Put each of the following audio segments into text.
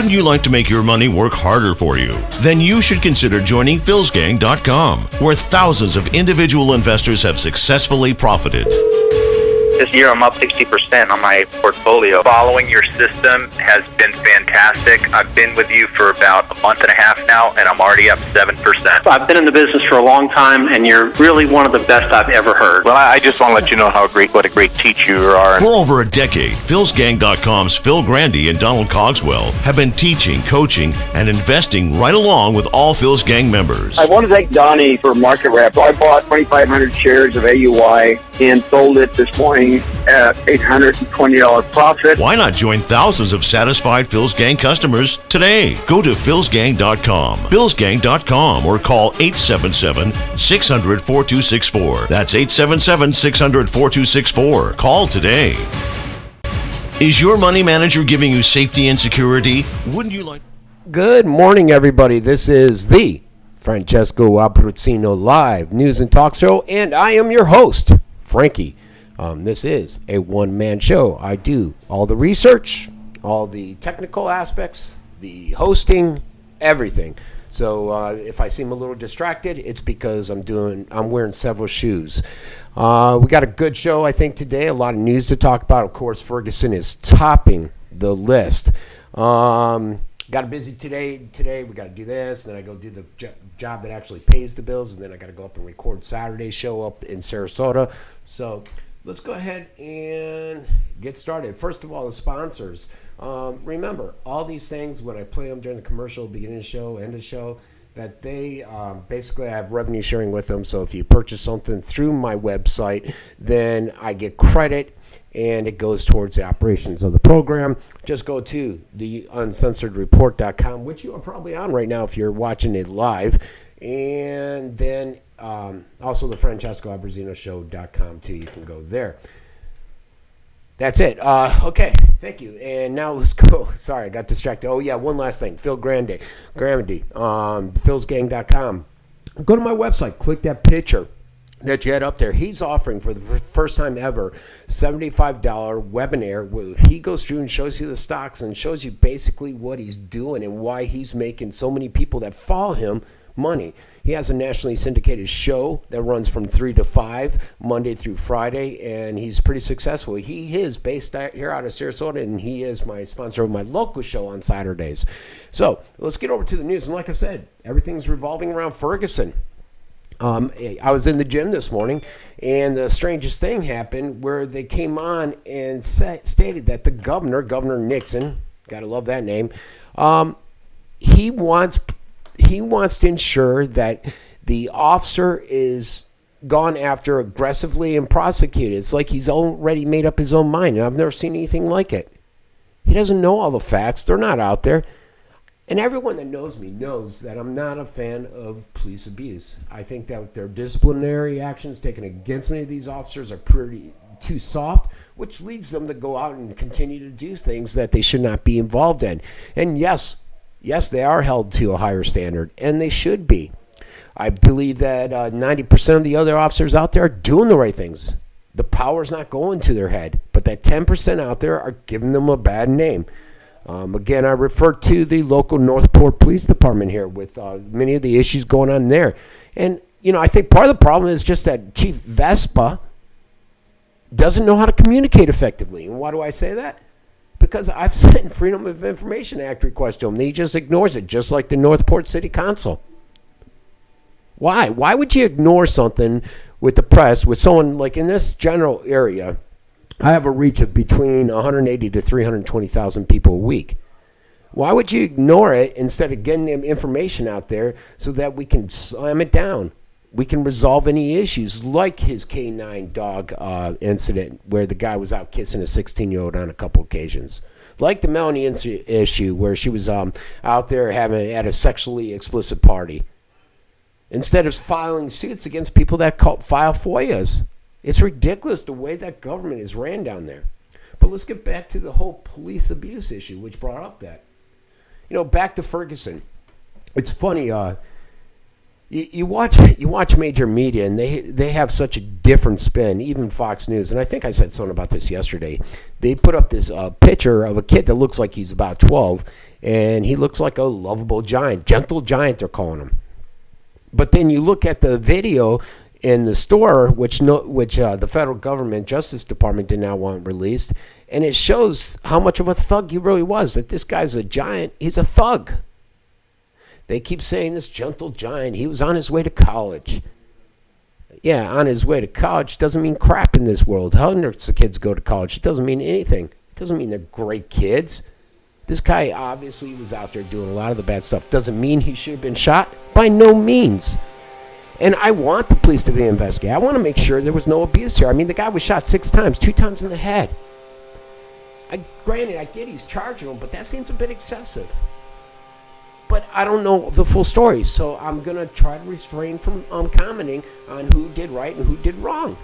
Wouldn't you like to make your money work harder for you? Then you should consider joining philsgang.com, where thousands of individual investors have successfully profited. This year I'm up 60% on my portfolio. Following your system has been fantastic. I've been with you for about a month and a half now, and I'm already up 7%. I've been in the business for a long time, and you're really one of the best I've ever heard. Well, I just want to let you know what a great teacher you are. For over a decade, philsgang.com's Phil Grandy and Donald Cogswell have been teaching, coaching, and investing right along with all Phil's Gang members. I want to thank Donnie for market wrap. I bought 2,500 shares of AUI and sold it this morning at $820 profit. Why not join thousands of satisfied Phil's Gang customers today? Go to philsgang.com, philsgang.com, or call 877-600-4264. That's 877-600-4264. Call today. Is your money manager giving you safety and security? Wouldn't you like... Good morning, everybody. This is the Francesco Abbruzzino live news and talk show, and I am your host, Frankie. This is a one-man show. I do all the research, all the technical aspects, the hosting, everything. So if I seem a little distracted, it's because I'm wearing several shoes. We got a good show, I think, today. A lot of news to talk about. Of course, Ferguson is topping the list. Got a busy today. We got to do this, and then I go do the job that actually pays the bills, and then I got to go up and record Saturday's show up in Sarasota. So let's go ahead and get started. First of all, the sponsors. Remember, all these things, when I play them during the commercial, beginning of the show, end of the show, that they basically I have revenue sharing with them. So if you purchase something through my website, then I get credit, and it goes towards the operations of the program. Just go to the uncensoredreport.com, which you are probably on right now if you're watching it live. And then also the Francesco Abbruzzino show.com too. You can go there. That's it. Okay, thank you. And now let's go. Sorry, I got distracted. Oh yeah, one last thing. Phil Grandy, philsgang.com. Go to my website, click that picture that you had up there. He's offering for the first time ever $75 webinar where he goes through and shows you the stocks and shows you basically what he's doing and why he's making so many people that follow him money. He has a nationally syndicated show that runs from 3 to 5 Monday through Friday, and he's pretty successful. He is based here out of Sarasota, and he is my sponsor of my local show on Saturdays. So let's get over to the news. And like I said, everything's revolving around Ferguson. I was in the gym this morning, and the strangest thing happened where they came on and stated that the Governor Nixon, gotta love that name, he wants to ensure that the officer is gone after aggressively and prosecuted. It's like he's already made up his own mind, and I've never seen anything like it. He doesn't know all the facts. They're not out there. And everyone that knows me knows that I'm not a fan of police abuse. I think that their disciplinary actions taken against many of these officers are pretty too soft, which leads them to go out and continue to do things that they should not be involved in. And yes, they are held to a higher standard, and they should be. I believe that 90% of the other officers out there are doing the right things. The power's not going to their head, but that 10% out there are giving them a bad name. Again, I refer to the local Northport Police Department here with many of the issues going on there. And, I think part of the problem is just that Chief Vespa doesn't know how to communicate effectively. And why do I say that? Because I've sent Freedom of Information Act request to him. He just ignores it, just like the Northport City Council. Why? Why would you ignore something with the press, with someone like in this general area? I have a reach of between 180 to 320,000 people a week. Why would you ignore it instead of getting them information out there so that we can slam it down? We can resolve any issues like his K9 dog incident where the guy was out kissing a 16-year-old on a couple occasions. Like the Melanie issue where she was out there at a sexually explicit party. Instead of filing suits against people that file FOIAs. It's ridiculous the way that government is ran down there. But let's get back to the whole police abuse issue, which brought up that. Back to Ferguson. It's funny, You watch major media, and they have such a different spin, even Fox News. And I think I said something about this yesterday. They put up this picture of a kid that looks like he's about 12, and he looks like a lovable giant, gentle giant they're calling him. But then you look at the video in the store, which the federal government Justice Department did not want released, and it shows how much of a thug he really was, that this guy's a giant. He's a thug. They keep saying this gentle giant, he was on his way to college. Yeah, on his way to college doesn't mean crap in this world. Hundreds of kids go to college. It doesn't mean anything. It doesn't mean they're great kids. This guy obviously was out there doing a lot of the bad stuff. Doesn't mean he should have been shot. By no means. And I want the police to be investigated. I want to make sure there was no abuse here. I mean, the guy was shot 6 times, 2 times in the head. Granted, I get he's charging him, but that seems a bit excessive. But I don't know the full story, so I'm going to try to refrain from commenting on who did right and who did wrong.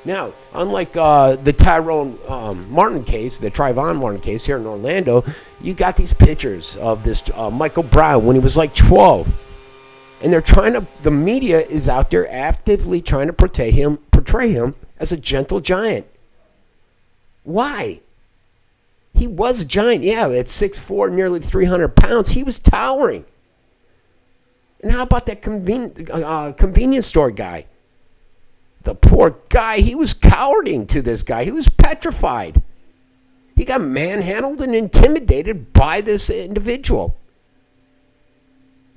Now, unlike the Tyrone Martin case, the Trayvon Martin case here in Orlando, you got these pictures of this Michael Brown when he was like 12. And the media is out there actively trying to portray him as a gentle giant. Why? He was a giant, yeah, at 6'4", nearly 300 pounds. He was towering. And how about that convenience store guy? The poor guy, he was cowarding to this guy. He was petrified. He got manhandled and intimidated by this individual.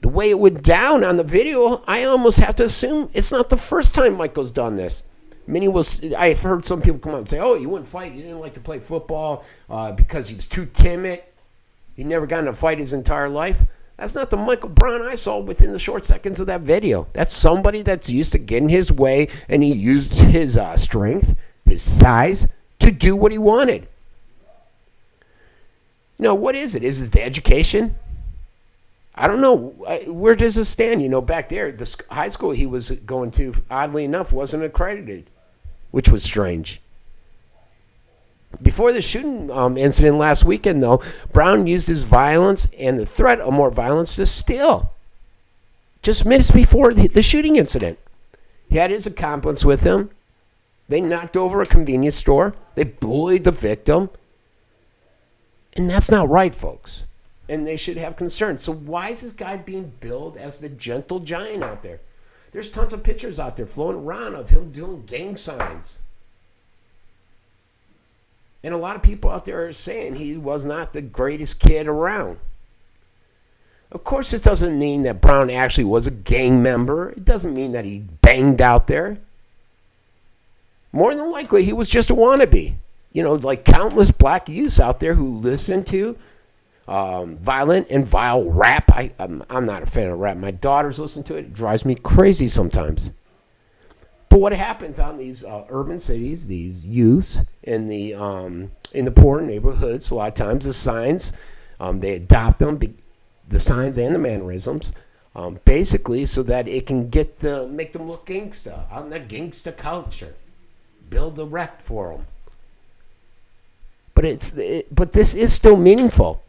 The way it went down on the video, I almost have to assume it's not the first time Michael's done this. I've heard some people come out and say, oh, he wouldn't fight. He didn't like to play football because he was too timid. He never got in a fight his entire life. That's not the Michael Brown I saw within the short seconds of that video. That's somebody that's used to getting his way, and he used his strength, his size, to do what he wanted. What is it? Is it the education? I don't know. Where does it stand? Back there, the high school he was going to, oddly enough, wasn't accredited, which was strange. Before the shooting incident last weekend, though, Brown used his violence and the threat of more violence to steal. Just minutes before the shooting incident. He had his accomplice with him. They knocked over a convenience store. They bullied the victim. And that's not right, folks. And they should have concern. So why is this guy being billed as the gentle giant out there? There's tons of pictures out there floating around of him doing gang signs. And a lot of people out there are saying he was not the greatest kid around. Of course, this doesn't mean that Brown actually was a gang member. It doesn't mean that he banged out there. More than likely, he was just a wannabe. Like countless black youths out there who listen to violent and vile rap. I'm not a fan of rap. My daughters listen to it. It drives me crazy sometimes. But what happens on these urban cities, these youths in the poor neighborhoods, a lot of times the signs, they adopt them, the signs and the mannerisms, basically so that it can make them look gangsta, on that gangsta culture, build a rep for them. But this is still meaningful.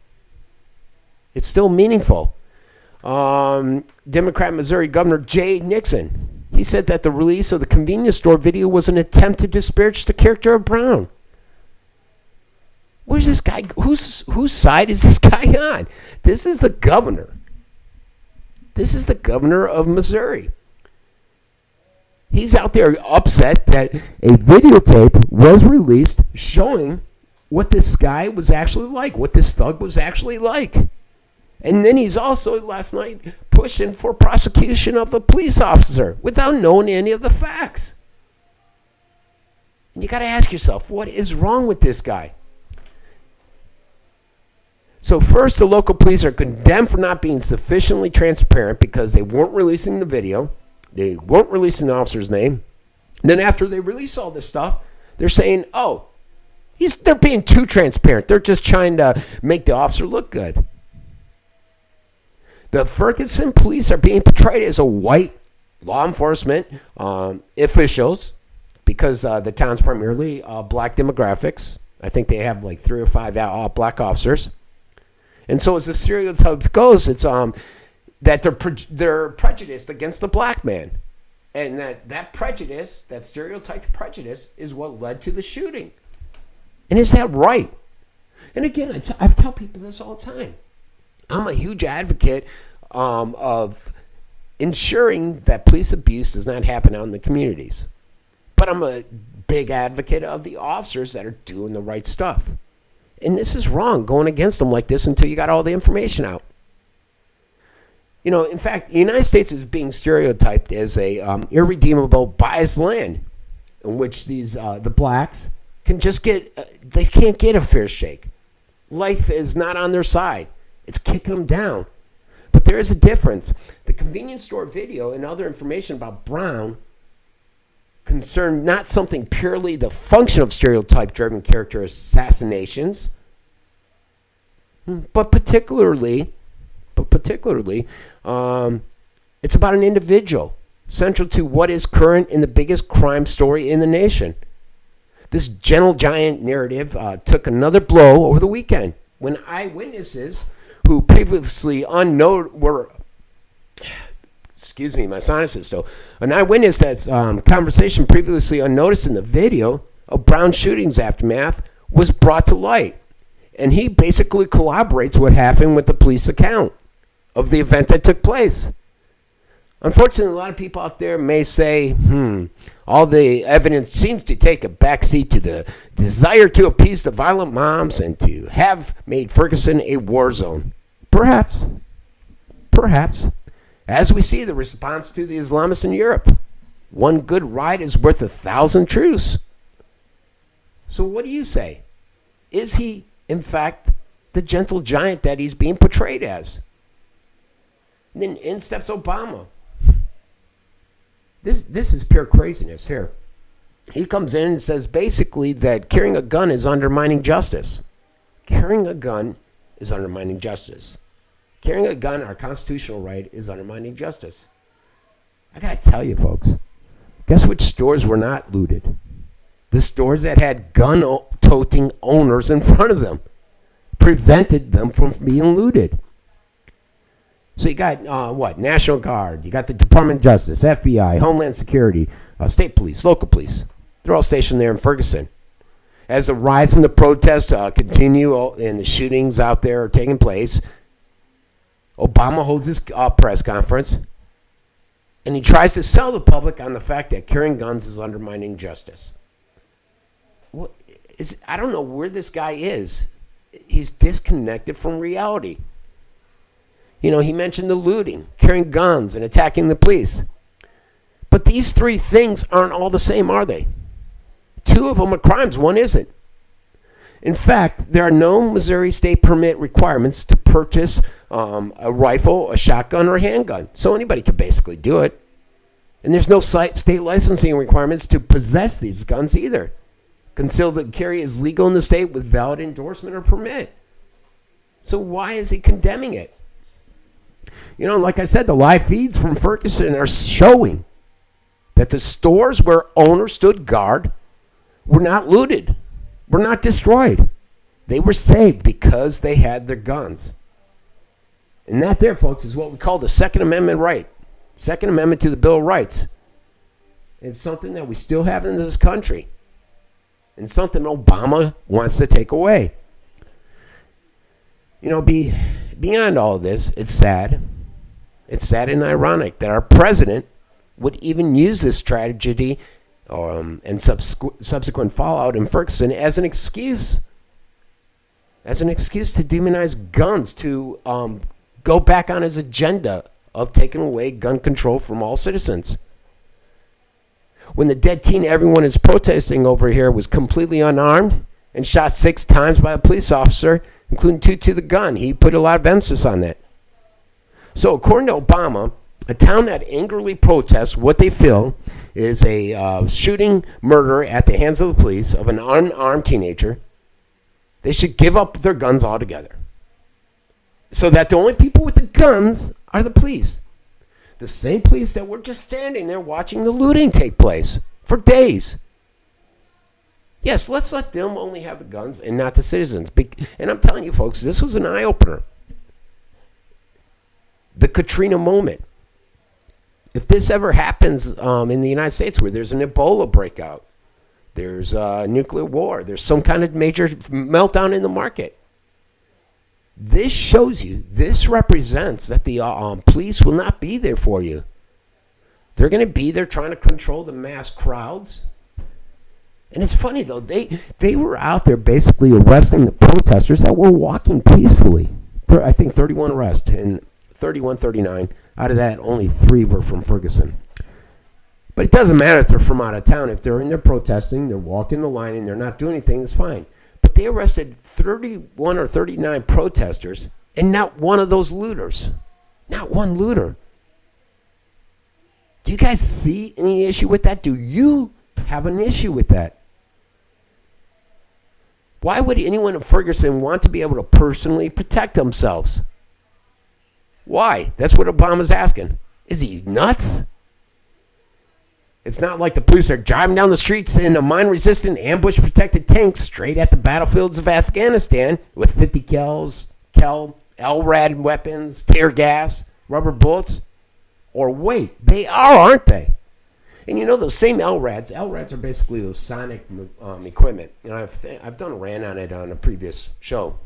It's still meaningful. Democrat Missouri Governor Jay Nixon, he said that the release of the convenience store video was an attempt to disparage the character of Brown. Where's this guy? Whose side is this guy on? This is the governor. This is the governor of Missouri. He's out there upset that a videotape was released showing what this guy was actually like, what this thug was actually like. And then he's also, last night, pushing for prosecution of the police officer without knowing any of the facts. And you got to ask yourself, what is wrong with this guy? So first, the local police are condemned for not being sufficiently transparent because they weren't releasing the video. They weren't releasing the officer's name. And then after they release all this stuff, they're saying, they're being too transparent. They're just trying to make the officer look good. The Ferguson police are being portrayed as a white law enforcement officials because the town's primarily black demographics. I think they have like 3 or 5 black officers. And so as the stereotype goes, it's that they're prejudiced against the black man. And that prejudice, that stereotyped prejudice, is what led to the shooting. And is that right? And again, I tell people this all the time. I'm a huge advocate of ensuring that police abuse does not happen out in the communities. But I'm a big advocate of the officers that are doing the right stuff. And this is wrong, going against them like this until you got all the information out. In fact, the United States is being stereotyped as a irredeemable, biased land in which these the blacks can just they can't get a fair shake. Life is not on their side. It's kicking them down. But there is a difference. The convenience store video and other information about Brown concerned not something purely the function of stereotype-driven character assassinations, but particularly, it's about an individual central to what is current in the biggest crime story in the nation. This gentle giant narrative took another blow over the weekend when eyewitnesses who previously excuse me, my sinuses still. An eyewitness that's conversation previously unnoticed in the video of Brown shootings aftermath was brought to light. And he basically corroborates what happened with the police account of the event that took place. Unfortunately, a lot of people out there may say, all the evidence seems to take a backseat to the desire to appease the violent moms and to have made Ferguson a war zone. Perhaps. As we see the response to the Islamists in Europe, one good riot is worth 1,000 truths. So what do you say? Is he, in fact, the gentle giant that he's being portrayed as? And then in steps Obama. This is pure craziness here. He comes in and says basically that carrying a gun is undermining justice. Carrying a gun is undermining justice. Carrying a gun, our constitutional right, is undermining justice. I got to tell you, folks, guess which stores were not looted? The stores that had gun-toting owners in front of them. Prevented them from being looted. So you got, National Guard, you got the Department of Justice, FBI, Homeland Security, state police, local police. They're all stationed there in Ferguson. As the riots and the protests continue and the shootings out there are taking place, Obama holds his press conference, and he tries to sell the public on the fact that carrying guns is undermining justice. I don't know where this guy is. He's disconnected from reality. He mentioned the looting, carrying guns, and attacking the police. But these three things aren't all the same, are they? Two of them are crimes, one isn't. In fact, there are no Missouri state permit requirements to purchase a rifle, a shotgun, or a handgun. So anybody can basically do it. And there's no state licensing requirements to possess these guns either. Concealed carry is legal in the state with valid endorsement or permit. So why is he condemning it? Like I said, the live feeds from Ferguson are showing that the stores where owners stood guard were not looted, were not destroyed. They were saved because they had their guns. And that there, folks, is what we call the Second Amendment right. Second Amendment to the Bill of Rights. It's something that we still have in this country. And something Obama wants to take away. Beyond all of this, it's sad. It's sad and ironic that our president would even use this tragedy and subsequent fallout in Ferguson as an excuse. As an excuse to demonize guns, to go back on his agenda of taking away gun control from all citizens. When the dead teen everyone is protesting over here was completely unarmed and shot 6 times by a police officer, including 2 to the gun. He put a lot of emphasis on that. So according to Obama, a town that angrily protests what they feel is a shooting murder at the hands of the police of an unarmed teenager, they should give up their guns altogether. So that the only people with the guns are the police. The same police that were just standing there watching the looting take place for days. Yes, let's let them only have the guns and not the citizens. And I'm telling you, folks, this was an eye-opener. The Katrina moment. If this ever happens in the United States where there's an Ebola breakout, there's a nuclear war, there's some kind of major meltdown in the market, this shows you, this represents that the police will not be there for you. They're going to be there trying to control the mass crowds. And it's funny, though, they were out there basically arresting the protesters that were walking peacefully. I think 31 arrests, and 31, 39. Out of that, only 3 were from Ferguson. But it doesn't matter if they're from out of town. If they're in there protesting, they're walking the line, and they're not doing anything, it's fine. But they arrested 31 or 39 protesters, and not one of those looters. Not one looter. Do you guys see any issue with that? Do you have an issue with that? Why would anyone in Ferguson want to be able to personally protect themselves? Why? That's what Obama's asking. Is he nuts? It's not like the police are driving down the streets in a mine-resistant, ambush-protected tank straight at the battlefields of Afghanistan with 50 cal, LRAD weapons, tear gas, rubber bullets. Or wait, they are, aren't they? And you know those same LRADs are basically those sonic equipment. You know, I've done a rant on it on a previous show.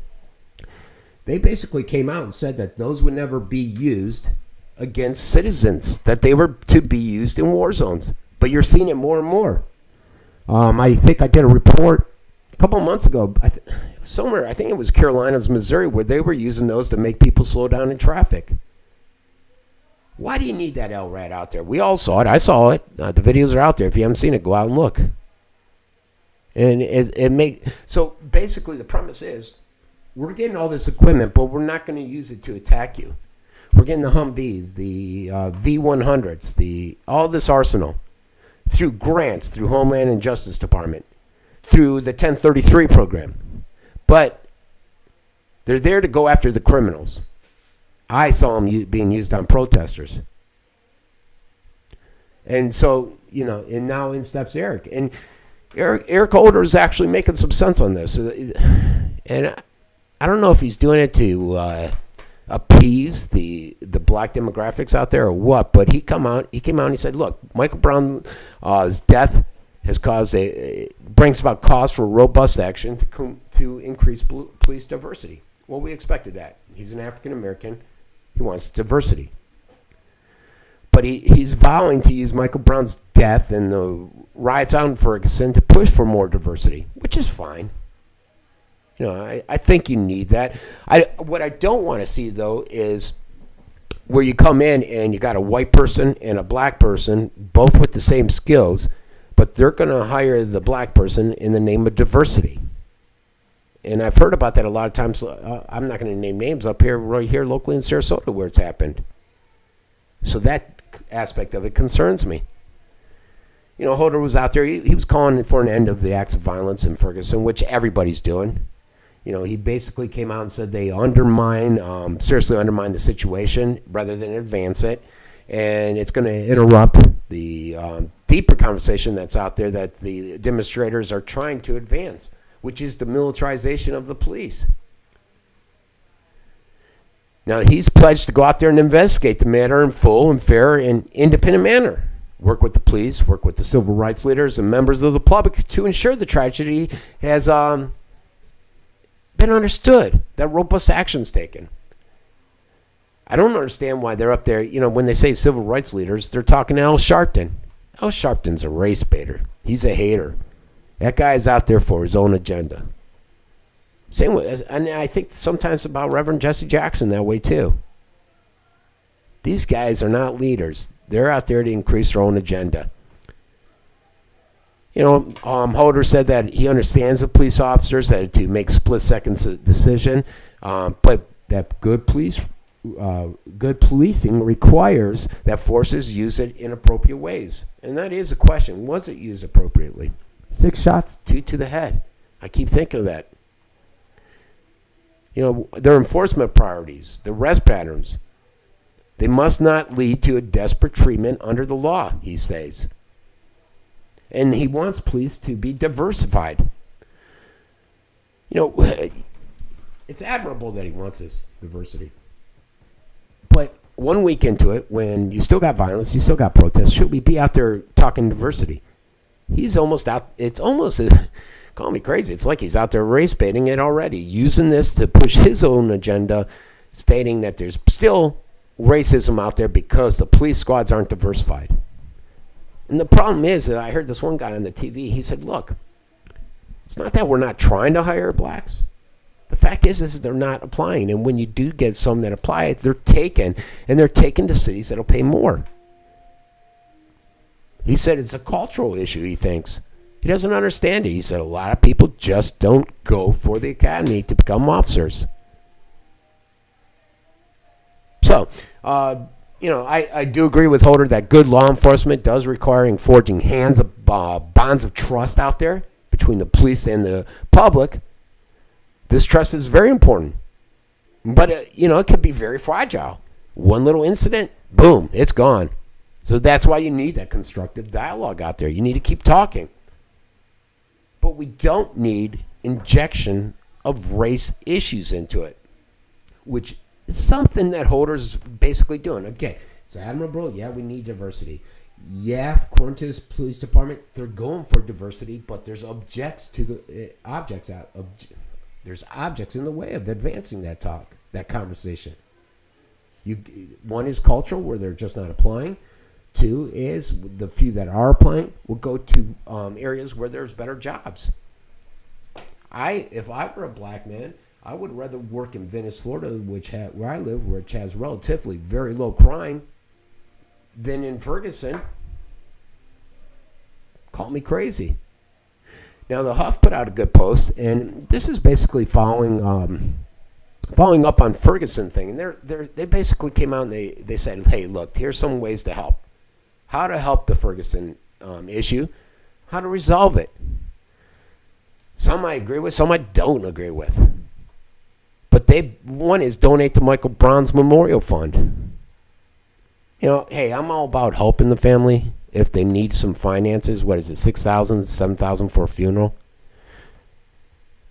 They basically came out and said that those would never be used against citizens, that they were to be used in war zones. But you're seeing it more and more. I think I did a report a couple of months ago, somewhere, I think it was Carolinas, Missouri, where they were using those to make people slow down in traffic. Why do you need that LRAD out there? We all saw it. I saw it. The videos are out there. If you haven't seen it, go out and look. And so basically the premise is we're getting all this equipment, but we're not going to use it to attack you. We're getting the Humvees, the V100s, all this arsenal through grants, through Homeland and Justice Department, through the 1033 program. But they're there to go after the criminals. I saw them being used on protesters. And so, you know, and now in steps Eric. And Eric Holder is actually making some sense on this. And I don't know if he's doing it to appease the black demographics out there or what, but he came out and he said, look, Michael Brown's death has brings about cause for robust action to increase police diversity. Well, we expected that. He's an African American. He wants diversity. But he's vowing to use Michael Brown's death and the riots out in Ferguson to push for more diversity, which is fine. You know, I think you need that. What I don't want to see, though, is where you come in and you got a white person and a black person, both with the same skills, but they're going to hire the black person in the name of diversity. And I've heard about that a lot of times. I'm not going to name names up here, right here locally in Sarasota where it's happened. So that aspect of it concerns me. You know, Holder was out there. He was calling for an end of the acts of violence in Ferguson, which everybody's doing. You know, he basically came out and said they seriously undermine the situation rather than advance it. And it's going to interrupt the deeper conversation that's out there that the demonstrators are trying to advance, which is the militarization of the police. Now, he's pledged to go out there and investigate the matter in full and fair and independent manner. Work with the police, work with the civil rights leaders and members of the public to ensure the tragedy has been understood, that robust action's taken. I don't understand why they're up there. You know, when they say civil rights leaders, they're talking to Al Sharpton. Al Sharpton's a race baiter. He's a hater. That guy's out there for his own agenda. Same way, and I think sometimes about Reverend Jesse Jackson that way too. These guys are not leaders. They're out there to increase their own agenda. You know, Holder said that he understands the police officers that to make split-second decision, but that good policing requires that forces use it in appropriate ways. And that is a question. Was it used appropriately? 6 shots, 2 to the head. I keep thinking of that. You know, their enforcement priorities, the arrest patterns, they must not lead to a desperate treatment under the law, he says. And he wants police to be diversified. You know, it's admirable that he wants this diversity. But 1 week into it, when you still got violence, you still got protests, should we be out there talking diversity? He's almost out. It's almost, call me crazy, it's like he's out there race baiting it already, using this to push his own agenda, stating that there's still racism out there because the police squads aren't diversified. And the problem is that I heard this one guy on the TV, he said, look, it's not that we're not trying to hire blacks. The fact is they're not applying. And when you do get some that apply, they're taken. And they're taken to cities that'll pay more. He said it's a cultural issue, he thinks. He doesn't understand it. He said a lot of people just don't go for the academy to become officers. So, I do agree with Holder that good law enforcement does require forging bonds of trust out there between the police and the public. This trust is very important. But, it could be very fragile. One little incident, boom, it's gone. So that's why you need that constructive dialogue out there. You need to keep talking. But we don't need injection of race issues into it, which is something that Holder's basically doing. Again, it's admirable. Yeah, we need diversity. Yeah, according to his police department, they're going for diversity, but there's objects in the way of advancing that conversation. One is cultural, where they're just not applying. Two is the few that are applying will go to areas where there's better jobs. If I were a black man, I would rather work in Venice, Florida, where I live, which has relatively very low crime, than in Ferguson. Call me crazy. Now, the Huff put out a good post, and this is basically following up on Ferguson thing. And they basically came out and they said, hey, look, here's some ways to help. How to help the Ferguson issue, how to resolve it. Some I agree with, some I don't agree with. But one is donate to Michael Brown's Memorial Fund. Hey, I'm all about helping the family if they need some finances. What is it, $6,000, $7,000 for a funeral?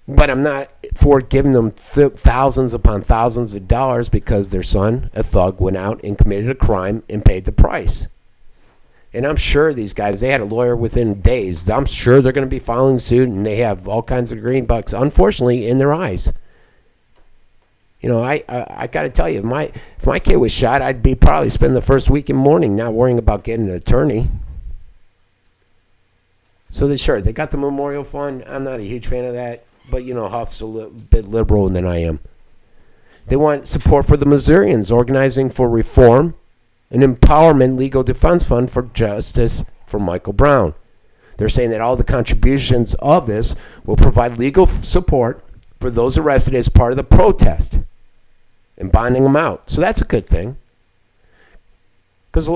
But I'm not for giving them thousands upon thousands of dollars because their son, a thug, went out and committed a crime and paid the price. And I'm sure these guys, they had a lawyer within days. I'm sure they're going to be filing suit, and they have all kinds of greenbacks, unfortunately, in their eyes. I got to tell you, if my kid was shot, I'd be probably spend the first week in mourning, not worrying about getting an attorney. So they got the Memorial Fund. I'm not a huge fan of that, but Huff's a little bit liberal than I am. They want support for the Missourians organizing for reform, an empowerment legal defense fund for justice for Michael Brown. They're saying that all the contributions of this will provide legal support for those arrested as part of the protest and bonding them out. So that's a good thing. Because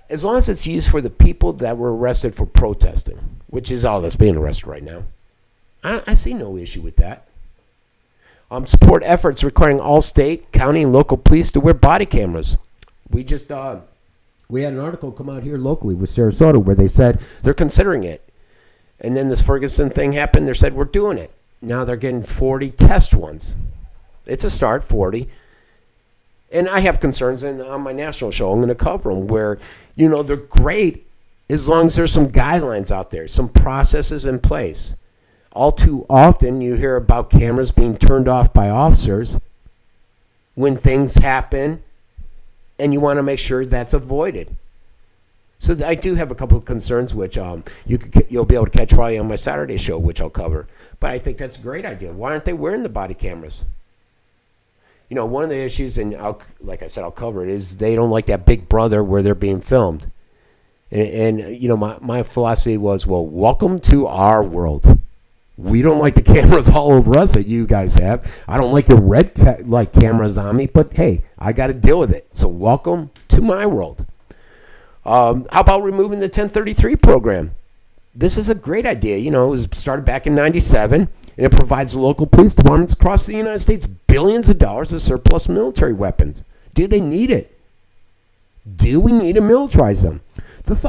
as long as it's used for the people that were arrested for protesting, which is all that's being arrested right now, I see no issue with that. Support efforts requiring all state, county, and local police to wear body cameras. We had an article come out here locally with Sarasota where they said they're considering it. And then this Ferguson thing happened. They said, we're doing it. Now they're getting 40 test ones. It's a start, 40. And I have concerns, and on my national show, I'm going to cover them, where, they're great as long as there's some guidelines out there, some processes in place. All too often, you hear about cameras being turned off by officers when things happen, and you want to make sure that's avoided. So I do have a couple of concerns, which you'll be able to catch probably on my Saturday show, which I'll cover. But I think that's a great idea. Why aren't they wearing the body cameras? One of the issues, and like I said, I'll cover it, is they don't like that Big Brother where they're being filmed. And my philosophy was, well, welcome to our world. We don't like the cameras all over us that you guys have. I don't like your red cameras on me, but hey, I got to deal with it. So welcome to my world. How about removing the 1033 program? This is a great idea. It was started back in 97, and it provides local police departments across the United States billions of dollars of surplus military weapons. Do they need it? Do we need to militarize them?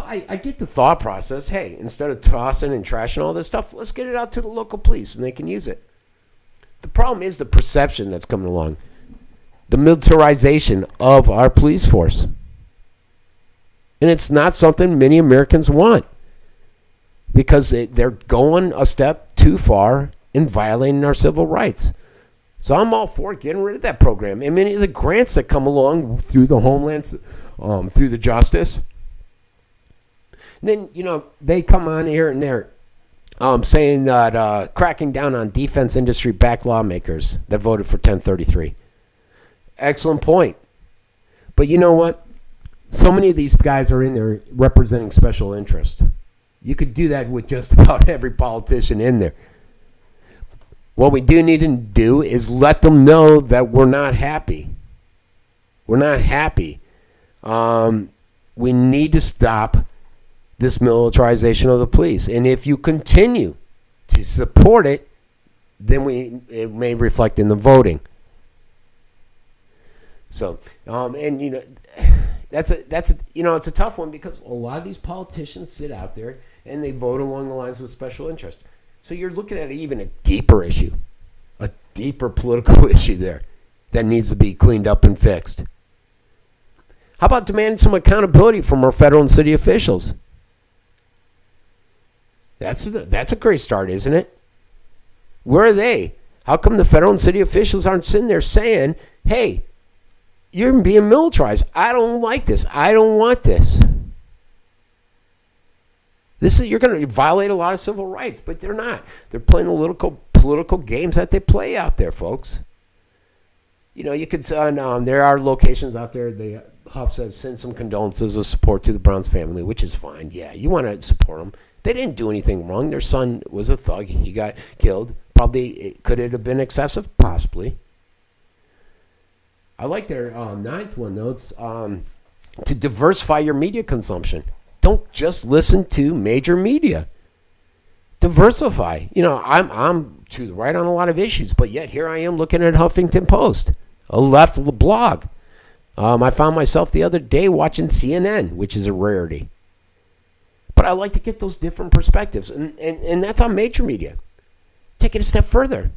I get the thought process. Hey, instead of tossing and trashing all this stuff, let's get it out to the local police and they can use it. The problem is the perception that's coming along. the militarization of our police force. And it's not something many Americans want, because they're going a step too far in violating our civil rights. So I'm all for getting rid of that program. And many of the grants that come along through the Homelands, through the Justice. And then, they come on here and there saying that cracking down on defense industry-backed lawmakers that voted for 1033. Excellent point. But you know what? So many of these guys are in there representing special interest. You could do that with just about every politician in there. What we do need to do is let them know that we're not happy. We're not happy. We need to stop this militarization of the police. And if you continue to support it, then it may reflect in the voting. So, that's it's a tough one, because a lot of these politicians sit out there and they vote along the lines with special interest. So you're looking at even a deeper issue, a deeper political issue there that needs to be cleaned up and fixed. How about demanding some accountability from our federal and city officials? That's a great start, isn't it? Where are they? How come the federal and city officials aren't sitting there saying, hey, you're being militarized. I don't like this. I don't want this. You're going to violate a lot of civil rights, but they're not. They're playing the political games that they play out there, folks. You could there are locations out there. Huff says send some condolences of support to the Browns family, which is fine. Yeah, you want to support them. They didn't do anything wrong. Their son was a thug. He got killed. Probably could it have been excessive? Possibly. I like their ninth one, though. It's to diversify your media consumption. Don't just listen to major media. Diversify. I'm to the right on a lot of issues, but yet here I am looking at Huffington Post, a left blog. I found myself the other day watching CNN, which is a rarity. But I like to get those different perspectives, and that's on major media. Take it a step further.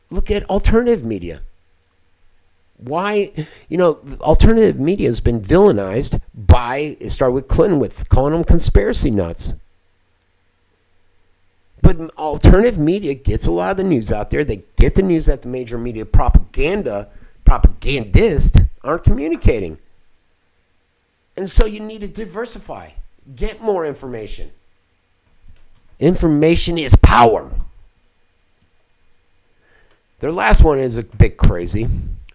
Look at alternative media. Why, alternative media has been villainized it started with Clinton with calling them conspiracy nuts. But alternative media gets a lot of the news out there. They get the news that the major media propagandists aren't communicating. And so you need to diversify. Get more information. Information is power. Their last one is a bit crazy.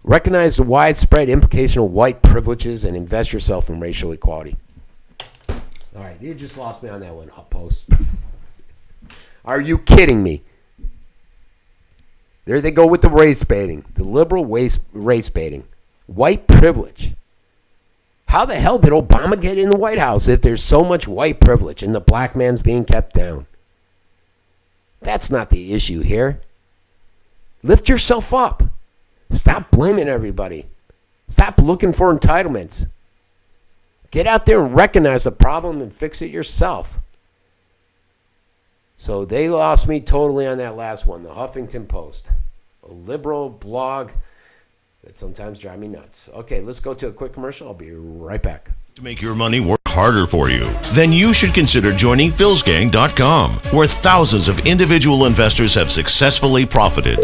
Recognize the widespread implication of white privileges and invest yourself in racial equality. All right, you just lost me on that one, Post. Are you kidding me? There they go with the race baiting, the liberal race baiting. White privilege. How the hell did Obama get in the White House if there's so much white privilege and the black man's being kept down? That's not the issue here. Lift yourself up. Stop blaming everybody. Stop looking for entitlements. Get out there and recognize the problem and fix it yourself. So they lost me totally on that last one, the Huffington Post. A liberal blog that sometimes drives me nuts. Okay, let's go to a quick commercial. I'll be right back. To make your money work harder for you, then you should consider joining philsgang.com, where thousands of individual investors have successfully profited.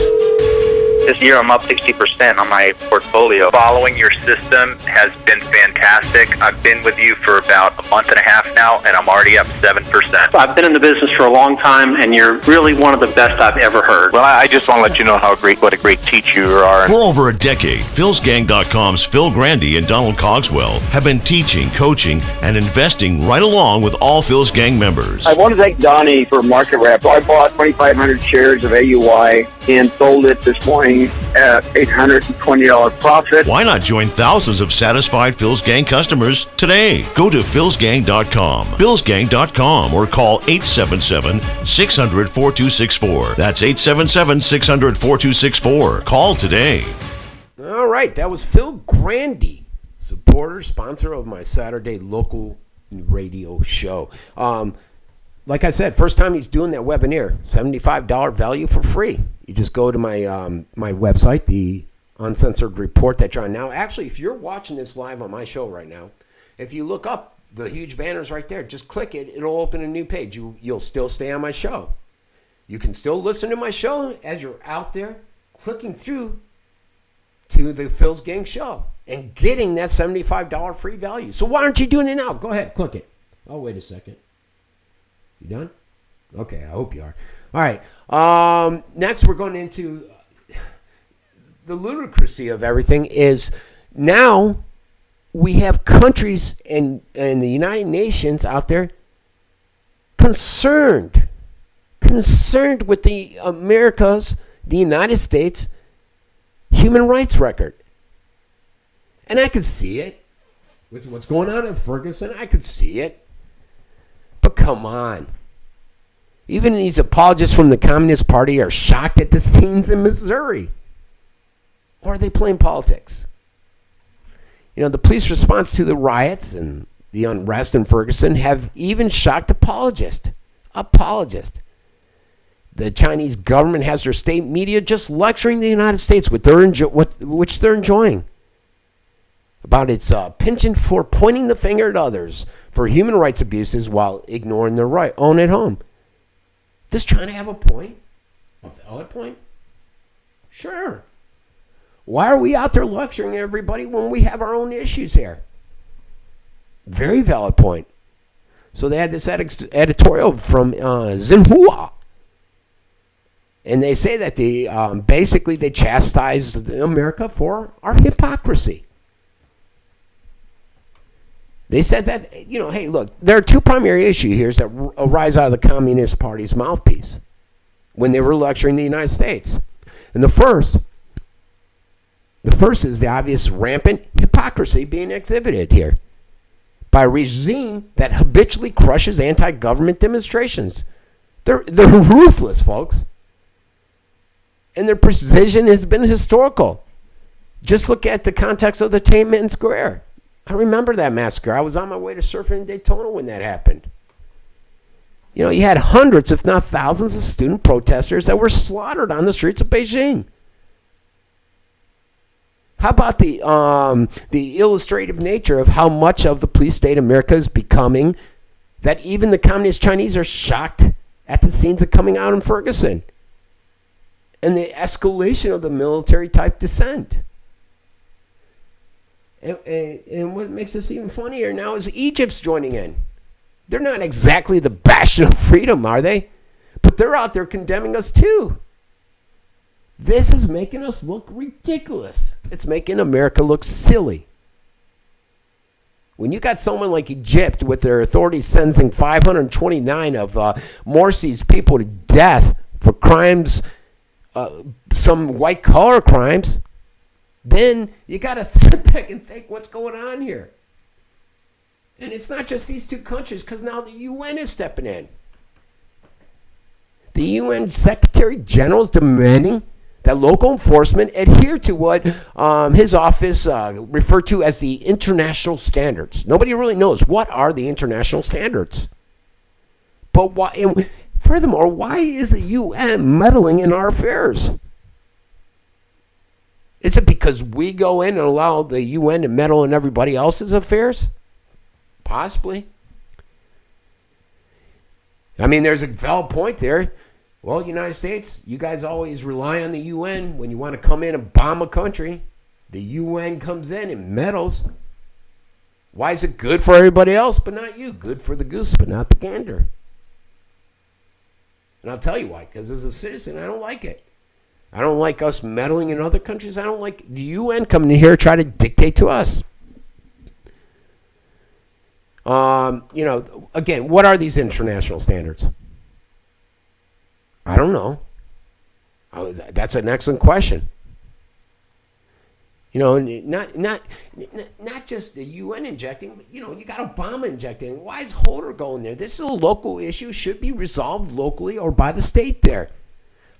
This year I'm up 60% on my portfolio. Following your system has been fantastic. I've been with you for about a month and a half now, and I'm already up 7%. I've been in the business for a long time, and you're really one of the best I've ever heard. Well, I just want to let you know what a great teacher you are. For over a decade, philsgang.com's Phil Grandy and Donald Cogswell have been teaching, coaching, and investing right along with all Phil's Gang members. I want to thank Donnie for market wrap. I bought 2,500 shares of AUI and sold it this morning at $820 profit. Why not join thousands of satisfied Phil's Gang customers today? Go to philsgang.com, philsgang.com, or call 877-600-4264. That's 877-600-4264. Call today. All right, that was Phil Grandy, supporter, sponsor of my Saturday local radio show. Like I said, first time he's doing that webinar, $75 value for free. You just go to my my website, the uncensored report that you're on now. Actually, if you're watching this live on my show right now, if you look up the huge banners right there, just click it. It'll open a new page. You'll still stay on my show. You can still listen to my show as you're out there clicking through to the Phil's Gang show and getting that $75 free value. So why aren't you doing it now? Go ahead, click it. Oh, wait a second. You done? Okay, I hope you are. All right. Next, we're going into the ludicrousy of everything is now we have countries in the United Nations out there concerned with the United States human rights record. And I could see it. With what's going on in Ferguson, I could see it. But come on. Even these apologists from the Communist Party are shocked at the scenes in Missouri. Or are they playing politics? You know, the police response to the riots and the unrest in Ferguson have even shocked apologists. The Chinese government has their state media just lecturing the United States, which they're enjoying, about its penchant for pointing the finger at others for human rights abuses while ignoring their own at home. Does China have a point? A valid point? Sure. Why are we out there lecturing everybody when we have our own issues here? Very valid point. So they had this editorial from Xinhua. And they say that basically they chastise America for our hypocrisy. They said that, hey, look, there are two primary issues here that arise out of the Communist Party's mouthpiece when they were lecturing the United States. And the first is the obvious rampant hypocrisy being exhibited here by a regime that habitually crushes anti-government demonstrations. They're ruthless, folks. And their precision has been historical. Just look at the context of the Tiananmen Square. I remember that massacre. I was on my way to surfing in Daytona when that happened. You had hundreds, if not thousands, of student protesters that were slaughtered on the streets of Beijing. How about the illustrative nature of how much of the police state America is becoming that even the communist Chinese are shocked at the scenes of coming out in Ferguson and the escalation of the military-type dissent. And what makes this even funnier now is Egypt's joining in. They're not exactly the bastion of freedom, are they? But they're out there condemning us too. This is making us look ridiculous. It's making America look silly. When you got someone like Egypt with their authorities sentencing 529 of Morsi's people to death for crimes, some white-collar crimes, then you got to sit back and think what's going on here. And it's not just these two countries, because now the UN is stepping in. The UN Secretary General is demanding that local enforcement adhere to what his office referred to as the international standards. Nobody really knows what are the international standards. But why? And furthermore, why is the UN meddling in our affairs? Is it because we go in and allow the UN to meddle in everybody else's affairs? Possibly. I mean, there's a valid point there. Well, United States, you guys always rely on the UN when you want to come in and bomb a country. The UN comes in and meddles. Why is it good for everybody else but not you? Good for the goose but not the gander. And I'll tell you why. Because as a citizen, I don't like it. I don't like us meddling in other countries. I don't like the UN coming in here and try to dictate to us. Again, what are these international standards? I don't know. Oh, that's an excellent question. Not just the UN injecting, but, you got Obama injecting. Why is Holder going there? This is a local issue, should be resolved locally or by the state there.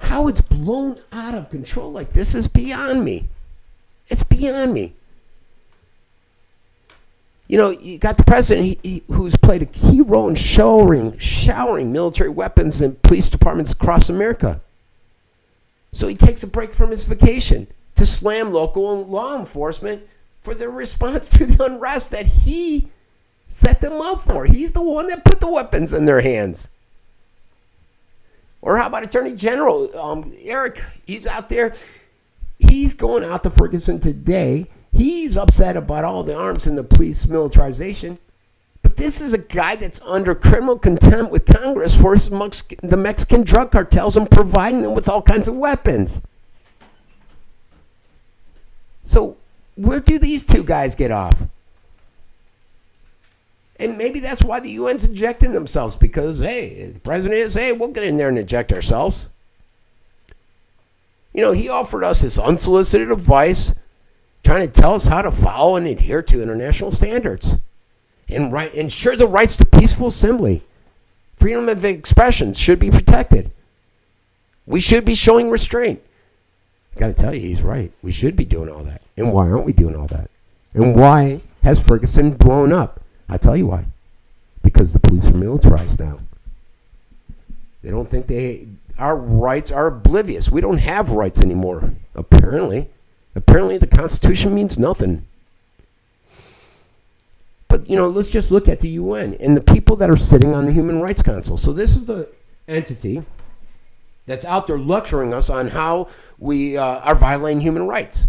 How it's blown out of control like this is beyond me. It's beyond me. You got the president who's played a key role in showering military weapons in police departments across America. So he takes a break from his vacation to slam local law enforcement for their response to the unrest that he set them up for. He's the one that put the weapons in their hands. Or how about Attorney General Eric? He's out there. He's going out to Ferguson today. He's upset about all the arms and the police militarization. But this is a guy that's under criminal contempt with Congress for the Mexican drug cartels and providing them with all kinds of weapons. So where do these two guys get off? And maybe that's why the UN's injecting themselves, because, hey, the president is, hey, we'll get in there and inject ourselves. You know, he offered us this unsolicited advice, trying to tell us how to follow and adhere to international standards and ensure the rights to peaceful assembly. Freedom of expression should be protected. We should be showing restraint. I got to tell you, he's right. We should be doing all that. And why aren't we doing all that? And why has Ferguson blown up? I'll tell you why. Because the police are militarized now. They don't think our rights are oblivious. We don't have rights anymore, apparently. Apparently the Constitution means nothing. But, you know, let's just look at the UN and the people that are sitting on the Human Rights Council. So this is the entity that's out there lecturing us on how we are violating human rights.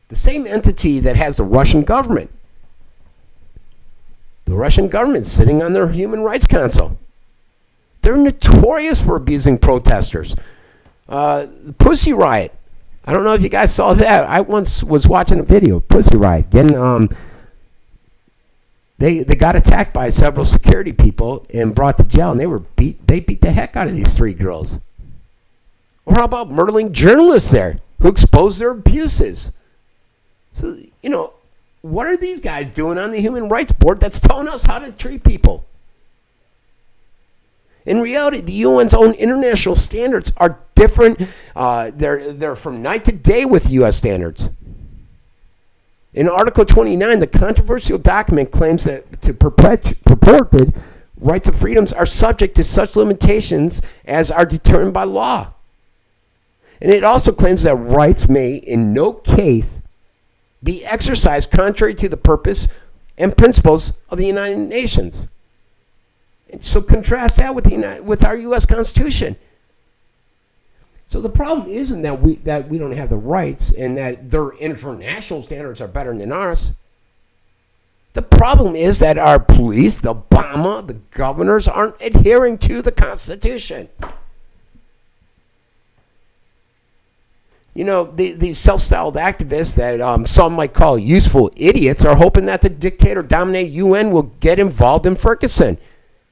The same entity that has the Russian government. The Russian government sitting on their Human Rights Council. They're notorious for abusing protesters. The Pussy Riot. I don't know if you guys saw that. I once was watching a video. Pussy Riot. They got attacked by several security people and brought to jail, and they beat the heck out of these three girls. Or how about murdering journalists there who exposed their abuses? So, you know, what are these guys doing on the Human Rights Board that's telling us how to treat people? In reality, the UN's own international standards are different. They're from night to day with U.S. standards. In Article 29, the controversial document claims that purported rights and freedoms are subject to such limitations as are determined by law. And it also claims that rights may, in no case, be exercised contrary to the purpose and principles of the United Nations. And so contrast that with our U.S. Constitution. So the problem isn't that we don't have the rights and that their international standards are better than ours. The problem is that our police, the Obama, the governors aren't adhering to the Constitution. You know, these self-styled activists that some might call useful idiots are hoping that the dictator-dominated UN will get involved in Ferguson.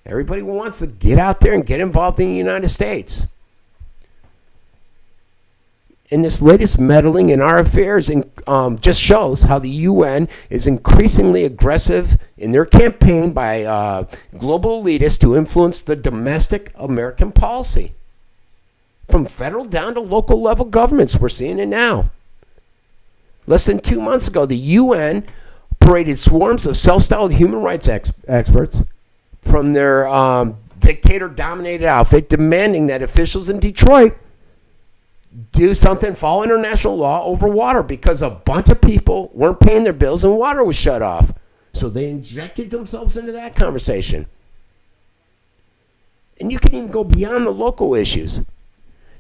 Everybody wants to get out there and get involved in the United States. And this latest meddling in our affairs just shows how the UN is increasingly aggressive in their campaign by global elitists to influence the domestic American policy. From federal down to local level governments, we're seeing it now. Less than 2 months ago, the UN paraded swarms of self-styled human rights experts from their dictator-dominated outfit, demanding that officials in Detroit do something, follow international law over water, because a bunch of people weren't paying their bills and water was shut off. So they injected themselves into that conversation. And you can even go beyond the local issues.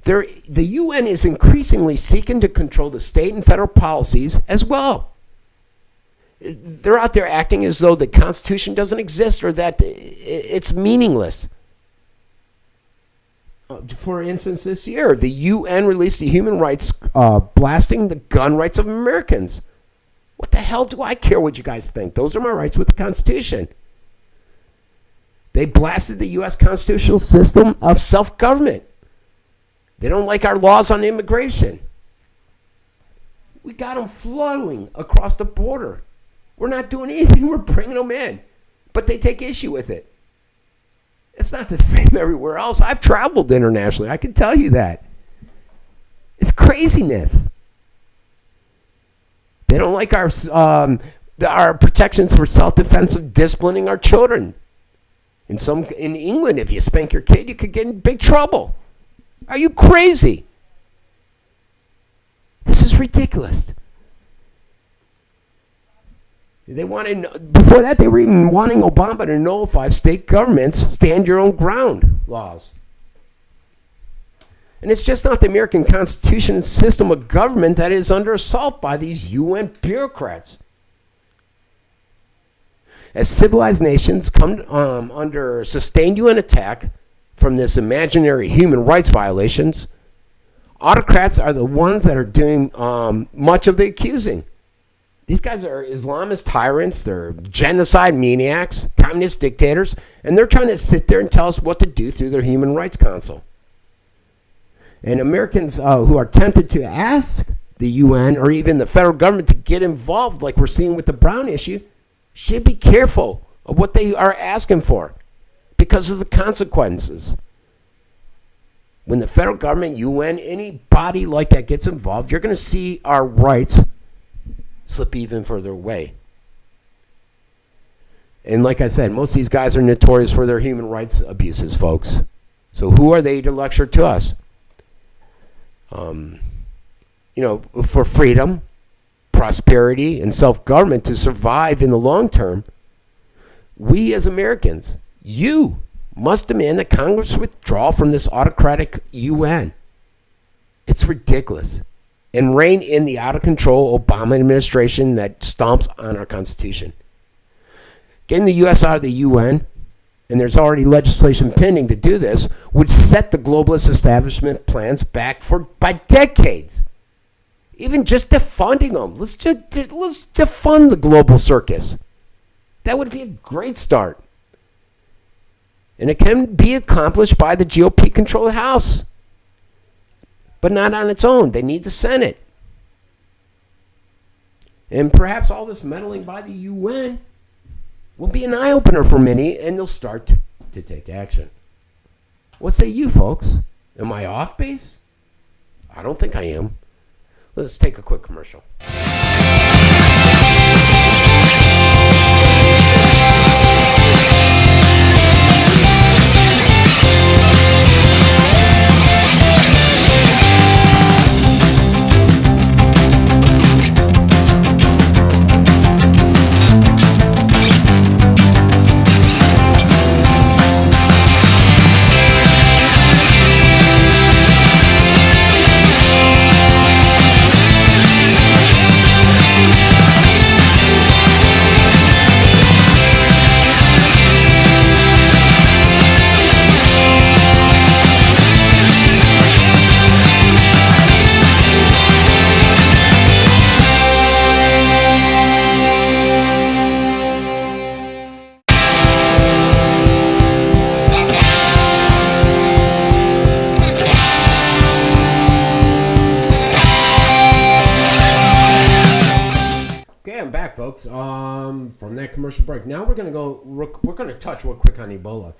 The UN is increasingly seeking to control the state and federal policies as well. They're out there acting as though the Constitution doesn't exist or that it's meaningless. For instance, this year, the UN released a human rights blasting the gun rights of Americans. What the hell do I care what you guys think? Those are my rights with the Constitution. They blasted the U.S. constitutional system of self-government. They don't like our laws on immigration. We got them flowing across the border. We're not doing anything. We're bringing them in. But they take issue with it. It's not the same everywhere else. I've traveled internationally. I can tell you that. It's craziness. They don't like our protections for self-defense of disciplining our children. In England, if you spank your kid, you could get in big trouble. Are you crazy? This ridiculous. They wanted, before that, they were even wanting Obama to nullify state governments' stand your own ground laws. And it's just not the American Constitution and system of government that is under assault by these UN bureaucrats. As civilized nations come under sustained UN attack from this imaginary human rights violations, autocrats are the ones that are doing much of the accusing. These guys are Islamist tyrants, they're genocide maniacs, communist dictators, and they're trying to sit there and tell us what to do through their Human Rights Council. And Americans who are tempted to ask the UN or even the federal government to get involved, like we're seeing with the Brown issue, should be careful of what they are asking for because of the consequences. When the federal government, UN, any body like that gets involved, you're going to see our rights slip even further away. And like I said, most of these guys are notorious for their human rights abuses, folks. So who are they to lecture to us? For freedom, prosperity, and self-government to survive in the long term, we as Americans, you must demand that Congress withdraw from this autocratic UN. It's ridiculous. And rein in the out-of-control Obama administration that stomps on our Constitution. Getting the U.S. out of the UN, and there's already legislation pending to do this, would set the globalist establishment plans back by decades. Even just defunding them. Let's defund the global circus. That would be a great start. And it can be accomplished by the GOP-controlled House. But not on its own. They need the Senate. And perhaps all this meddling by the UN will be an eye-opener for many, and they'll start to take action. What say you, folks? Am I off base? I don't think I am. Let's take a quick commercial. Folks, from that commercial break. Now we're going to touch real quick on Ebola.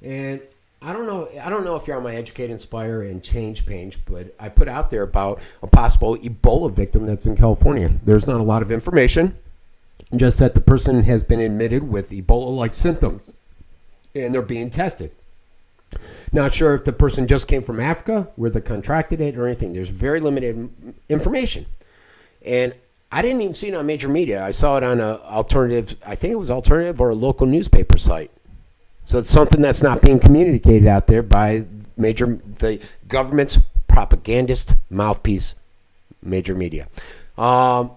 And I don't know if you're on my Educate, Inspire, and Change page, but I put out there about a possible Ebola victim that's in California. There's not a lot of information, just that the person has been admitted with Ebola-like symptoms, and they're being tested. Not sure if the person just came from Africa, where they contracted it, or anything. There's very limited information. And I didn't even see it on major media. I saw it on a alternative, I think it was alternative or a local newspaper site. So it's something that's not being communicated out there by the government's propagandist mouthpiece, major media. I'm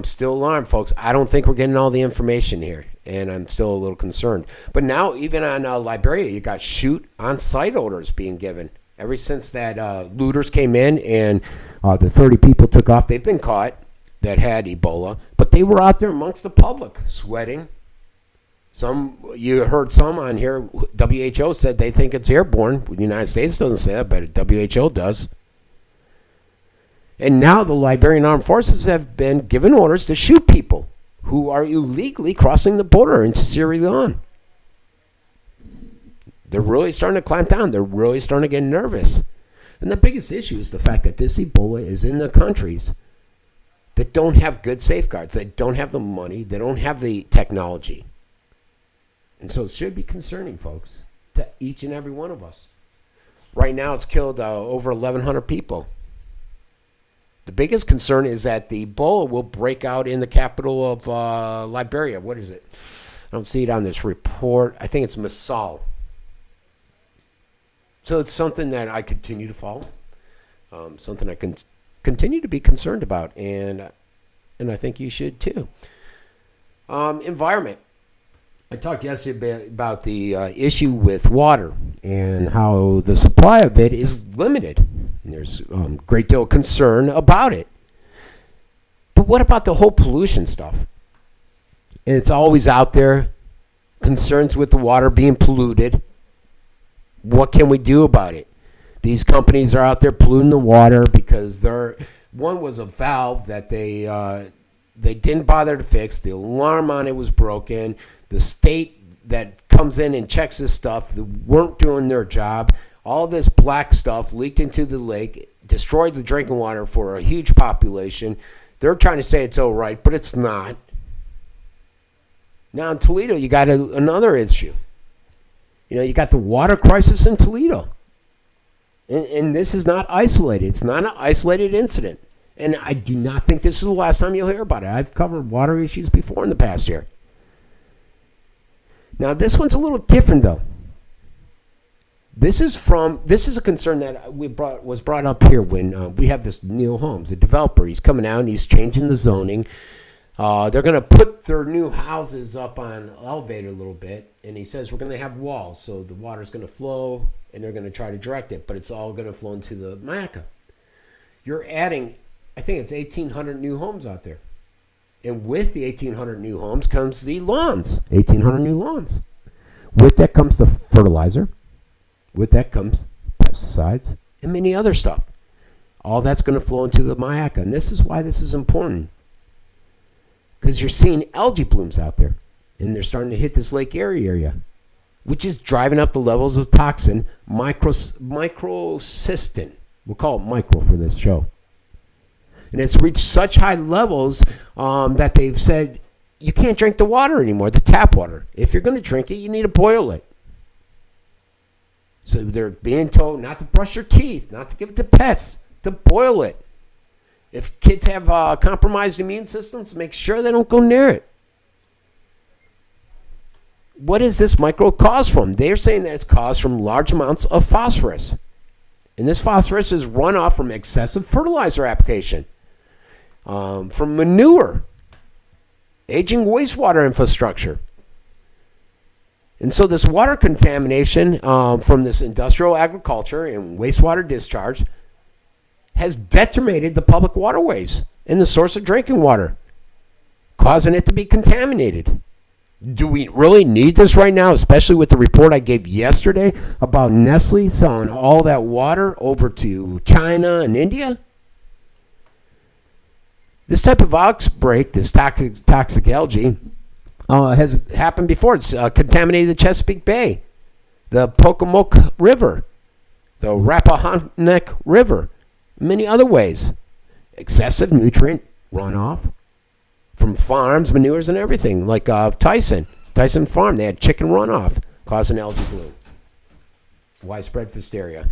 still alarmed, folks. I don't think we're getting all the information here, and I'm still a little concerned. But now, even on Liberia, you got shoot-on-site orders being given. Ever since that looters came in and the 30 people took off, they've been caught that had Ebola, but they were out there amongst the public, sweating. You heard some on here, WHO said they think it's airborne. The United States doesn't say that, but WHO does. And now the Liberian Armed Forces have been given orders to shoot people who are illegally crossing the border into Sierra Leone. They're really starting to clamp down. They're really starting to get nervous. And the biggest issue is the fact that this Ebola is in the countries that don't have good safeguards. They don't have the money. They don't have the technology. And so it should be concerning, folks, to each and every one of us. Right now it's killed over 1,100 people. The biggest concern is that the Ebola will break out in the capital of Liberia. What is it? I don't see it on this report. I think it's Masal. So it's something that I continue to follow, something I can continue to be concerned about, and I think you should too. Environment. I talked yesterday about the issue with water and how the supply of it is limited. And there's a great deal of concern about it. But what about the whole pollution stuff? And it's always out there, concerns with the water being polluted. What can we do about it? These companies are out there polluting the water because one was a valve that they didn't bother to fix. The alarm on it was broken. The state that comes in and checks this stuff, they weren't doing their job. All this black stuff leaked into the lake, destroyed the drinking water for a huge population. They're trying to say it's all right, but it's not. Now in Toledo, you got another issue. You got the water crisis in Toledo. And this is not isolated. It's not an isolated incident. And I do not think this is the last time you'll hear about it. I've covered water issues before in the past year. Now, this one's a little different, though. This is a concern that was brought up here when we have this Neil Holmes, a developer. He's coming out and he's changing the zoning. They're going to put their new houses up on an elevator a little bit, and he says we're going to have walls, so the water's going to flow, and they're going to try to direct it, but it's all going to flow into the Mayaca. You're adding, I think it's 1,800 new homes out there. And with the 1,800 new homes comes the lawns, 1,800 new lawns. With that comes the fertilizer. With that comes pesticides and many other stuff. All that's going to flow into the Mayaca. And this is why this is important. Because you're seeing algae blooms out there. And they're starting to hit this Lake Erie area, which is driving up the levels of toxin, microcystin. We'll call it micro for this show. And it's reached such high levels that they've said you can't drink the water anymore, the tap water. If you're going to drink it, you need to boil it. So they're being told not to brush your teeth, not to give it to pets, to boil it. If kids have compromised immune systems, make sure they don't go near it. What is this micro caused from? They're saying that it's caused from large amounts of phosphorus. And this phosphorus is runoff from excessive fertilizer application. From manure, aging wastewater infrastructure. And so this water contamination from this industrial agriculture and wastewater discharge has decimated the public waterways and the source of drinking water, causing it to be contaminated. Do we really need this right now, especially with the report I gave yesterday about Nestle selling all that water over to China and India? This type of outbreak, this toxic algae, has happened before. It's contaminated the Chesapeake Bay, the Pocomoke River, the Rappahannock River, many other ways. Excessive nutrient runoff from farms, manures, and everything. Like Tyson Farm, they had chicken runoff causing algae bloom. Widespread Pfiesteria.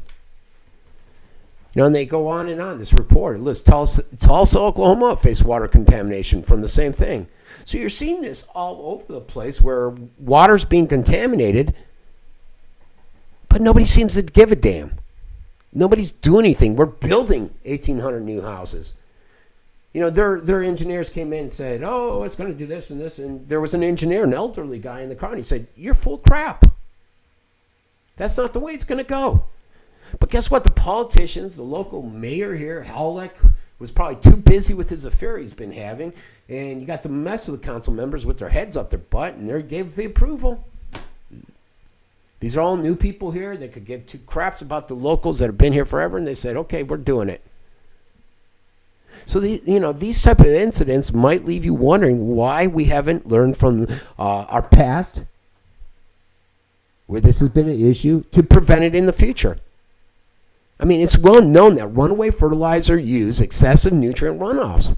And they go on and on. This report lists Tulsa, Oklahoma faced water contamination from the same thing. So you're seeing this all over the place where water's being contaminated, but nobody seems to give a damn. Nobody's doing anything. We're building 1,800 new houses. Their engineers came in and said, oh, it's going to do this and this. And there was an engineer, an elderly guy in the car, and he said, you're full of crap. That's not the way it's going to go. But guess what? The politicians, the local mayor here, Halleck, was probably too busy with his affair he's been having. And you got the mess of the council members with their heads up their butt, and they gave the approval. These are all new people here. They could give two craps about the locals that have been here forever, and they said, okay, we're doing it. So, these type of incidents might leave you wondering why we haven't learned from our past, where this has been an issue, to prevent it in the future. I mean, it's well known that runaway fertilizer use excessive nutrient runoffs.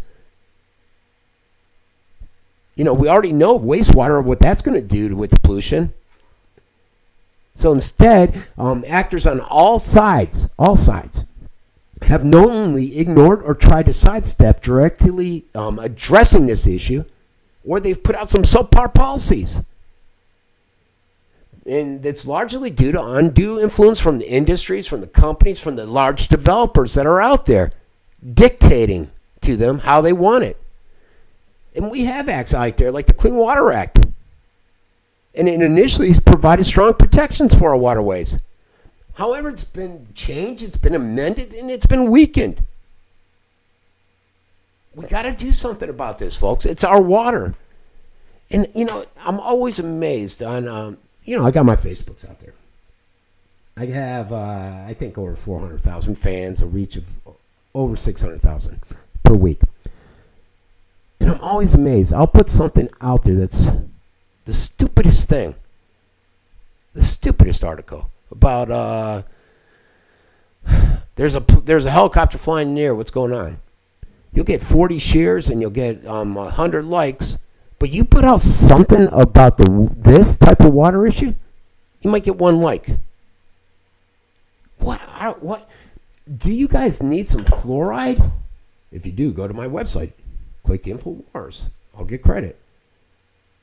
We already know wastewater, what that's going to do with the pollution. So instead, actors on all sides have knowingly ignored or tried to sidestep directly addressing this issue, or they've put out some subpar policies. And it's largely due to undue influence from the industries, from the companies, from the large developers that are out there dictating to them how they want it. And we have acts out there like the Clean Water Act. And it initially provided strong protections for our waterways. However, it's been changed, it's been amended, and it's been weakened. We got to do something about this, folks. It's our water. And, I'm always amazed on, I got my Facebooks out there. I have, I think, over 400,000 fans, a reach of over 600,000 per week. And I'm always amazed. I'll put something out there that's the stupidest thing, the stupidest article about there's a helicopter flying in the air. What's going on? You'll get 40 shares and you'll get 100 likes, but you put out something about this type of water issue, you might get 1 like. What? Do you guys need some fluoride? If you do, go to my website. Click InfoWars. I'll get credit.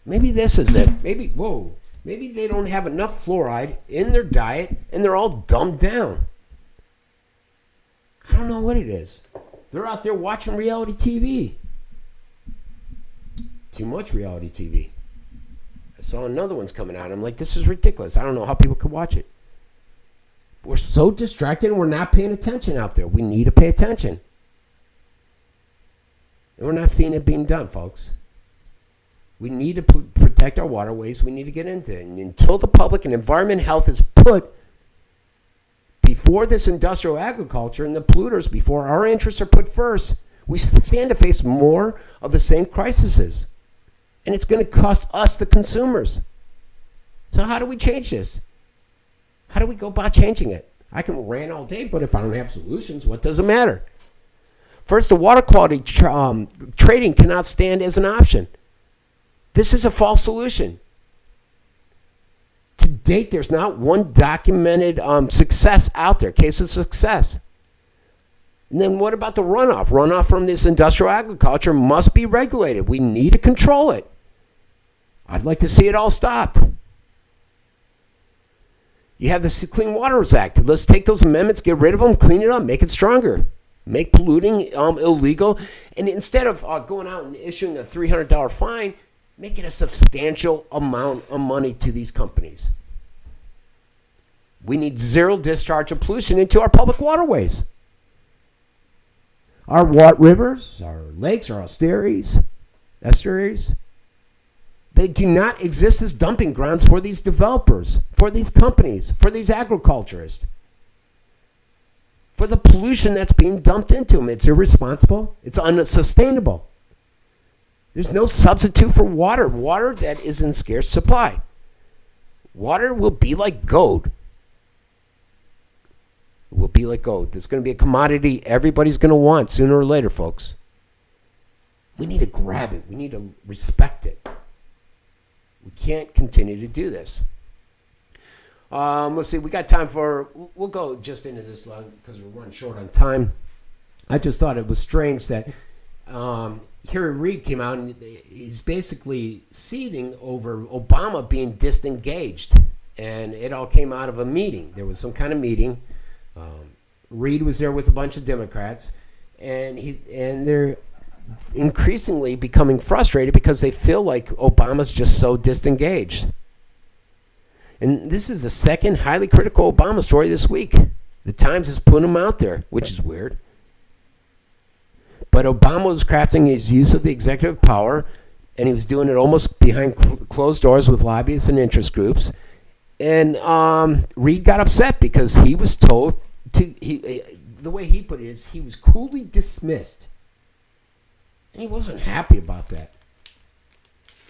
Maybe this is it. Maybe they don't have enough fluoride in their diet and they're all dumbed down. I don't know what it is. They're out there watching reality TV. Too much reality TV. I saw another one's coming out. I'm like, this is ridiculous. I don't know how people could watch it. We're so distracted and we're not paying attention out there. We need to pay attention. And we're not seeing it being done, folks. We need to protect our waterways. We need to get into it. And until the public and environment health is put before this industrial agriculture and the polluters, before our interests are put first, we stand to face more of the same crises. And it's going to cost us, the consumers. So how do we change this? How do we go about changing it? I can rant all day, but if I don't have solutions, what does it matter? First, the water quality trading cannot stand as an option. This is a false solution. To date, there's not one documented success out there, case of success. And then what about the runoff? Runoff from this industrial agriculture must be regulated. We need to control it. I'd like to see it all stopped. You have the Clean Waters Act. Let's take those amendments, get rid of them, clean it up, make it stronger. Make polluting illegal. And instead of going out and issuing a $300 fine, make it a substantial amount of money to these companies. We need zero discharge of pollution into our public waterways. Our rivers, our lakes, our estuaries, they do not exist as dumping grounds for these developers, for these companies, for these agriculturists, for the pollution that's being dumped into them. It's irresponsible. It's unsustainable. There's no substitute for water. Water that is in scarce supply. Water will be like gold. It will be like gold. It's going to be a commodity everybody's going to want sooner or later, folks. We need to grab it. We need to respect it. We can't continue to do this. Let's see. We got time for... We'll go just into this long because we're running short on time. I just thought it was strange that Harry Reid came out and he's basically seething over Obama being disengaged. And it all came out of a meeting. There was some kind of meeting. Reid was there with a bunch of Democrats. And they're increasingly becoming frustrated because they feel like Obama's just so disengaged. And this is the second highly critical Obama story this week. The Times has put him out there, which is weird. But Obama was crafting his use of the executive power, and he was doing it almost behind closed doors with lobbyists and interest groups. And Reid got upset because he was told the way he put it is he was coolly dismissed. And he wasn't happy about that.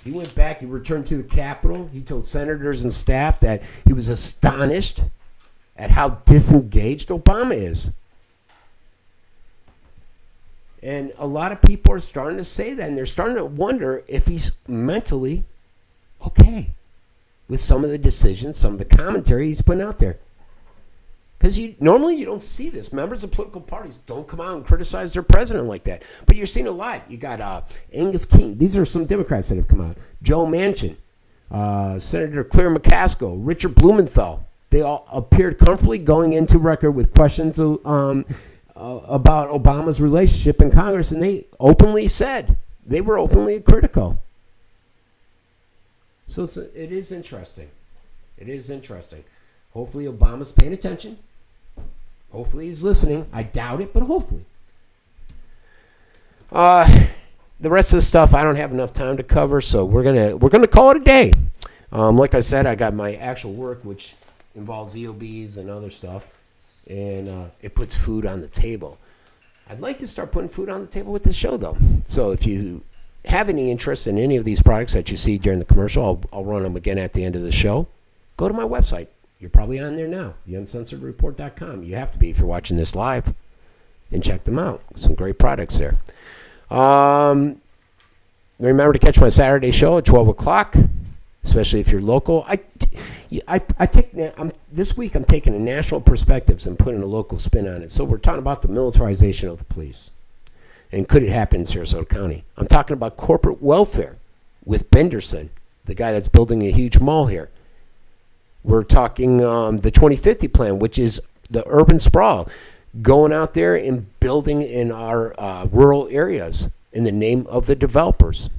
He went back, he returned to the Capitol. He told senators and staff that he was astonished at how disengaged Obama is. And a lot of people are starting to say that, and they're starting to wonder if he's mentally okay with some of the decisions, some of the commentary he's putting out there. Because normally you don't see this. Members of political parties don't come out and criticize their president like that. But you're seeing a lot. You got Angus King. These are some Democrats that have come out. Joe Manchin, Senator Claire McCaskill, Richard Blumenthal. They all appeared comfortably going into record with questions about Obama's relationship in Congress, and they openly said they were openly critical. So it is interesting. It is interesting. Hopefully Obama's paying attention. Hopefully he's listening. I doubt it, but hopefully. The rest of the stuff I don't have enough time to cover, so we're gonna call it a day. Like I said, I got my actual work, which involves EOBs and other stuff, and it puts food on the table. I'd like to start putting food on the table with this show, though. So if you have any interest in any of these products that you see during the commercial, I'll run them again at the end of the show. Go to my website. You're probably on there now, theuncensoredreport.com. You have to be if you're watching this live, and check them out. Some great products there. Remember to catch my Saturday show at 12 o'clock, especially if you're local. This week I'm taking a national perspectives and putting a local spin on it. So we're talking about the militarization of the police. And could it happen in Sarasota County? I'm talking about corporate welfare with Benderson, the guy that's building a huge mall here. We're talking the 2050 plan, which is the urban sprawl, going out there and building in our rural areas in the name of the developers.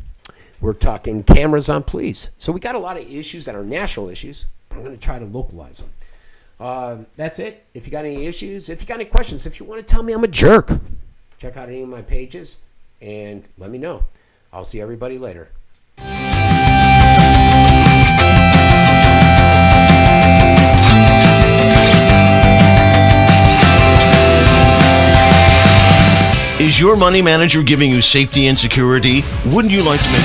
We're talking cameras on police. So we got a lot of issues that are national issues, but I'm going to try to localize them. That's it. If you got any issues, if you got any questions, if you want to tell me I'm a jerk, check out any of my pages and let me know. I'll see everybody later. Is your money manager giving you safety and security? Wouldn't you like to make